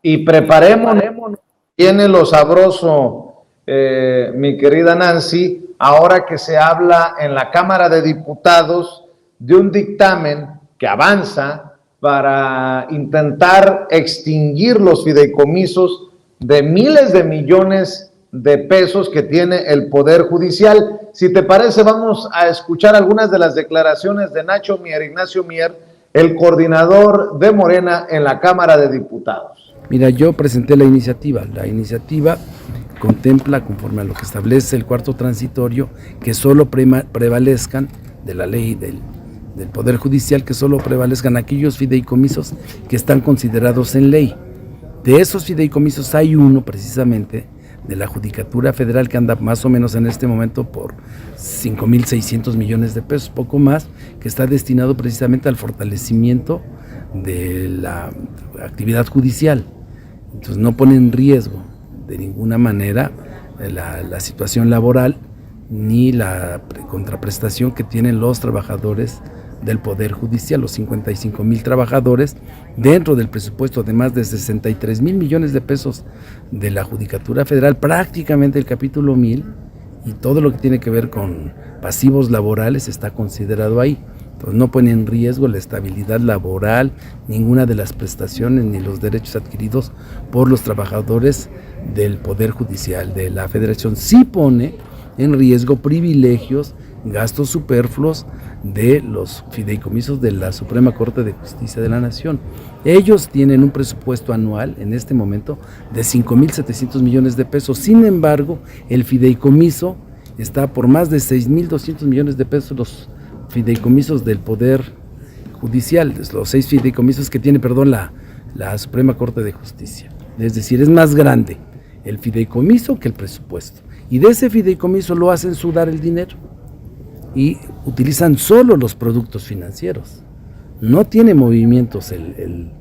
y preparémonos. Viene lo sabroso, mi querida Nancy, ahora que se habla en la Cámara de Diputados de un dictamen que avanza para intentar extinguir los fideicomisos de miles de millones de pesos que tiene el Poder Judicial. Si te parece, vamos a escuchar algunas de las declaraciones de Ignacio Mier, el coordinador de Morena en la Cámara de Diputados. Mira, yo presenté la iniciativa. La iniciativa contempla, conforme a lo que establece el cuarto transitorio, que solo prevalezcan de la ley del Poder Judicial, que solo prevalezcan aquellos fideicomisos que están considerados en ley. De esos fideicomisos hay uno precisamente de la Judicatura Federal que anda más o menos en este momento por 5,600 millones de pesos, poco más, que está destinado precisamente al fortalecimiento de la actividad judicial. Entonces no pone en riesgo de ninguna manera la situación laboral ni la contraprestación que tienen los trabajadores del Poder Judicial, los 55,000 trabajadores, dentro del presupuesto de más de 63,000 millones de pesos de la Judicatura Federal, prácticamente el capítulo 1000 y todo lo que tiene que ver con pasivos laborales está considerado ahí. Entonces no pone en riesgo la estabilidad laboral, ninguna de las prestaciones ni los derechos adquiridos por los trabajadores del Poder Judicial de la Federación. Sí pone en riesgo privilegios, gastos superfluos de los fideicomisos de la Suprema Corte de Justicia de la Nación. Ellos tienen un presupuesto anual en este momento de 5,700 millones de pesos. Sin embargo, el fideicomiso está por más de 6,200 millones de pesos, los fideicomisos del Poder Judicial, los 6 fideicomisos que tiene, la Suprema Corte de Justicia. Es decir, es más grande el fideicomiso que el presupuesto. Y de ese fideicomiso lo hacen sudar el dinero y utilizan solo los productos financieros. No tiene movimientos el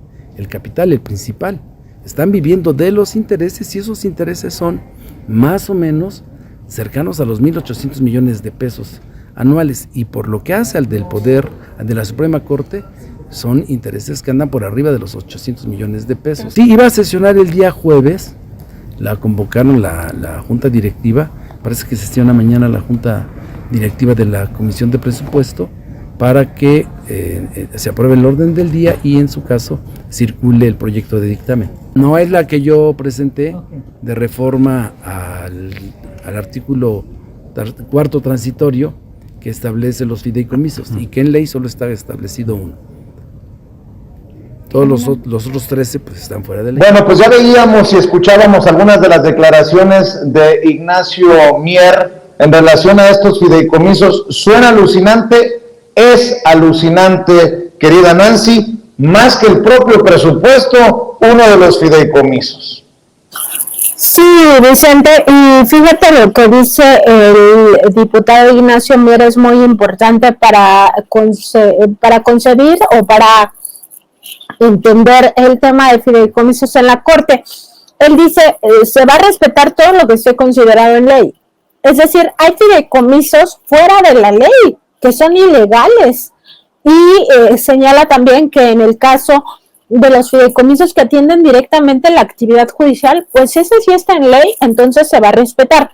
capital, el principal. Están viviendo de los intereses y esos intereses son más o menos cercanos a los 1,800 millones de pesos anuales. Y por lo que hace al del Poder, al de la Suprema Corte, son intereses que andan por arriba de los 800 millones de pesos. Sí, iba a sesionar el día jueves, la convocaron la Junta Directiva, parece que sesiona mañana la Junta Directiva de la Comisión de Presupuesto para que se apruebe el orden del día y en su caso circule el proyecto de dictamen. No es la que yo presenté de reforma al artículo cuarto transitorio que establece los fideicomisos y que en ley solo está establecido uno. Todos los otros 13 pues están fuera de ley. Bueno, pues ya veíamos y escuchábamos algunas de las declaraciones de Ignacio Mier en relación a estos fideicomisos. Suena alucinante, es alucinante, querida Nancy, más que el propio presupuesto, uno de los fideicomisos. Sí, Vicente, y fíjate lo que dice el diputado Ignacio Mier es muy importante para concebir o para entender el tema de fideicomisos en la Corte. Él dice, se va a respetar todo lo que esté considerado en ley. Es decir, hay fideicomisos fuera de la ley, que son ilegales. Y señala también que en el caso de los fideicomisos que atienden directamente la actividad judicial, pues ese sí está en ley, entonces se va a respetar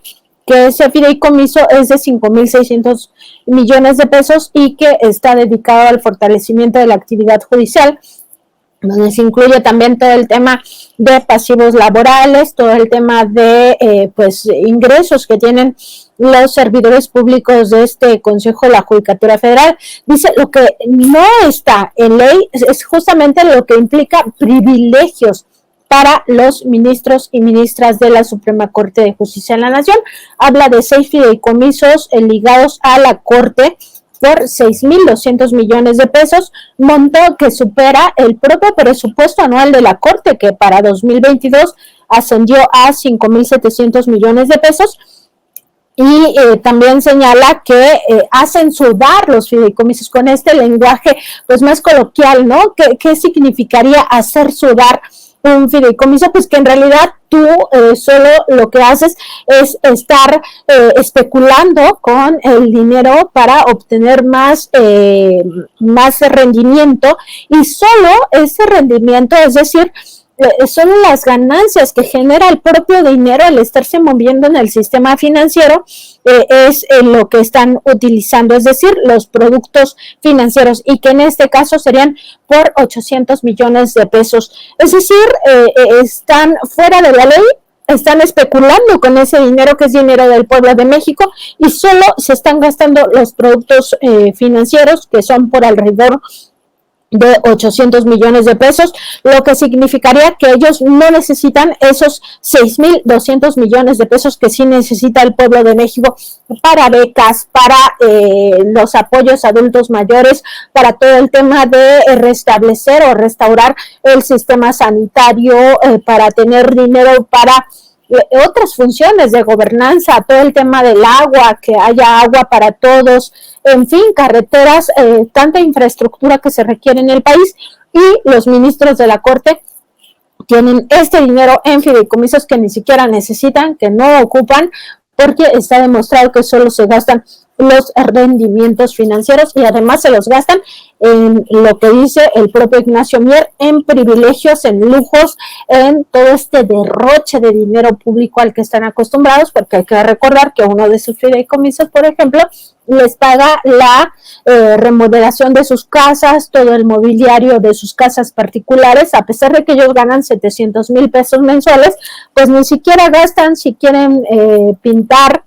que ese fideicomiso es de 5,600 millones de pesos y que está dedicado al fortalecimiento de la actividad judicial, donde se incluye también todo el tema de pasivos laborales, todo el tema de ingresos que tienen los servidores públicos de este Consejo de la Judicatura Federal. Dice, lo que no está en ley es justamente lo que implica privilegios para los ministros y ministras de la Suprema Corte de Justicia de la Nación. Habla de 6 fideicomisos ligados a la Corte por 6,200 millones de pesos, monto que supera el propio presupuesto anual de la Corte, que para 2022 ascendió a 5,700 millones de pesos. Y también señala que hacen sudar los fideicomisos con este lenguaje pues más coloquial, ¿no? ¿Qué significaría hacer sudar un fideicomiso? Pues que en realidad tú solo lo que haces es estar especulando con el dinero para obtener más rendimiento, y solo ese rendimiento, es decir, solo las ganancias que genera el propio dinero al estarse moviendo en el sistema financiero es lo que están utilizando, es decir, los productos financieros, y que en este caso serían por 800 millones de pesos. Es decir, están fuera de la ley, están especulando con ese dinero que es dinero del pueblo de México, y solo se están gastando los productos financieros, que son por alrededor de 800 millones de pesos, lo que significaría que ellos no necesitan esos 6,200 millones de pesos que sí necesita el pueblo de México para becas, para los apoyos a adultos mayores, para todo el tema de restablecer o restaurar el sistema sanitario, para tener dinero para otras funciones de gobernanza, todo el tema del agua, que haya agua para todos, en fin, carreteras, tanta infraestructura que se requiere en el país, y los ministros de la Corte tienen este dinero en fideicomisos que ni siquiera necesitan, que no ocupan, porque está demostrado que solo se gastan los rendimientos financieros, y además se los gastan en lo que dice el propio Ignacio Mier, en privilegios, en lujos, en todo este derroche de dinero público al que están acostumbrados, porque hay que recordar que uno de sus fideicomisos, por ejemplo, les paga la remodelación de sus casas, todo el mobiliario de sus casas particulares, a pesar de que ellos ganan 700,000 pesos mensuales, pues ni siquiera gastan si quieren pintar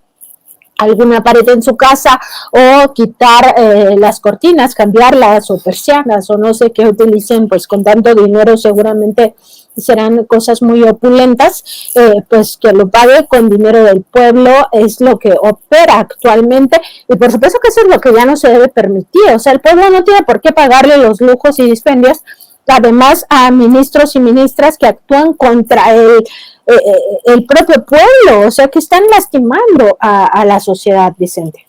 alguna pared en su casa, o quitar las cortinas, cambiarlas, o persianas, o no sé qué utilicen, pues con tanto dinero seguramente serán cosas muy opulentas, pues que lo pague con dinero del pueblo es lo que opera actualmente, y por supuesto que eso es lo que ya no se debe permitir. O sea, el pueblo no tiene por qué pagarle los lujos y dispendios, además, a ministros y ministras que actúan contra el propio pueblo, o sea, que están lastimando a la sociedad, Vicente.